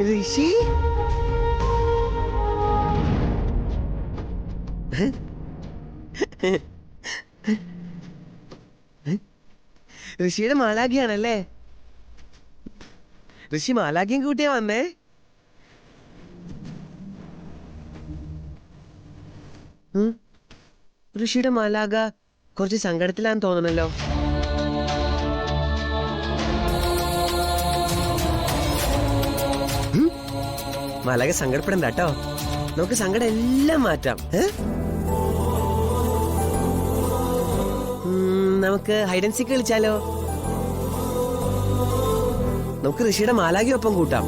ഋഷി ഋഷിയുടെ മാലാഖിയാണല്ലേ? ഋഷി മാലാഖിയും കൂട്ടിയാ വന്നേ? ഋഷിയുടെ മാലാഖ കുറച്ച് സങ്കടത്തിലാന്ന് തോന്നണല്ലോ. മാലാഖ സങ്കടപ്പെടണ്ട കേട്ടോ, നമുക്ക് സങ്കടം എല്ലാം മാറ്റാം. നമുക്ക് ഹൈഡ് ആൻഡ് സീക്ക് കളിച്ചാലോ? നമുക്ക് ഋഷിയുടെ മാലാഖയൊപ്പം കൂട്ടാം.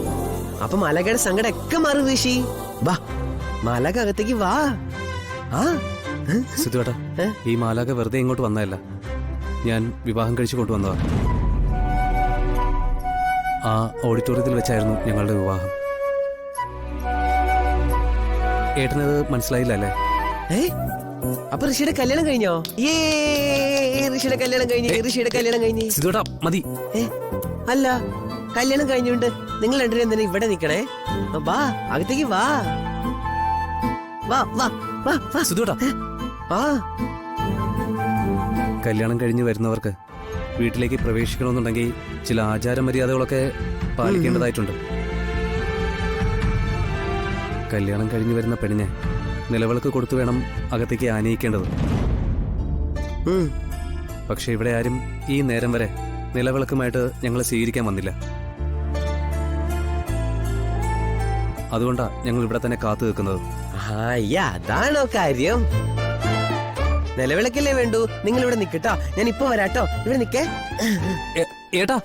അപ്പൊ മാലാഖയുടെ സങ്കടം ഒക്കെ മാറും. ഋഷി വാ, മാലാഖ അകത്തേക്ക് വാ. സിദ്ധുവേട്ടാ, ഈ മാലാഖ വെറുതെ ഇങ്ങോട്ട് വന്നതല്ല, ഞാൻ വിവാഹം കഴിച്ചു കൊണ്ടുവന്നതാ. ആ ഓഡിറ്റോറിയത്തിൽ വെച്ചായിരുന്നു ഞങ്ങളുടെ വിവാഹം. ഏട്ടനത് മനസ്സിലായില്ല അല്ലേ? അപ്പൊ ഋഷിയുടെ കല്യാണം കഴിഞ്ഞോ? ഋഷിയുടെ കല്യാണം കഴിഞ്ഞു. ഋഷിയുടെ കല്യാണം കഴിഞ്ഞു. സിദ്ധുവേട്ടാ മതി. അല്ല, കല്യാണം കഴിഞ്ഞുണ്ട് നിങ്ങൾ രണ്ടുപേരും എന്തിനാ ഇവിടെ നിക്കണേ? വാ, അകത്തേക്ക് വാ. വാ വാ വാ വാ സിദ്ധുവേട്ടാ. കല്യാണം കഴിഞ്ഞ് വരുന്നവർക്ക് വീട്ടിലേക്ക് പ്രവേശിക്കണമെന്നുണ്ടെങ്കിൽ ചില ആചാര മര്യാദകളൊക്കെ പാലിക്കേണ്ടതായിട്ടുണ്ട്. കല്യാണം കഴിഞ്ഞു വരുന്ന പെണ്ണിനെ നിലവിളക്ക് കൊടുത്തു വേണം അകത്തേക്ക് ആനയിക്കേണ്ടത്. പക്ഷെ ഇവിടെ ആരും ഈ നേരം വരെ നിലവിളക്കുമായിട്ട് ഞങ്ങളെ സ്വീകരിക്കാൻ വന്നില്ല. അതുകൊണ്ടാ ഞങ്ങൾ ഇവിടെ തന്നെ കാത്തു നിൽക്കുന്നത്. അതാണോ കാര്യം? നിലവിളക്കല്ലേ വേണ്ടു. നിങ്ങൾ ഇവിടെ നിക്കട്ടോ, ഞാൻ ഇപ്പൊ വരാട്ടോ. ഇവിടെ നിക്കേ. ഏട്ടാ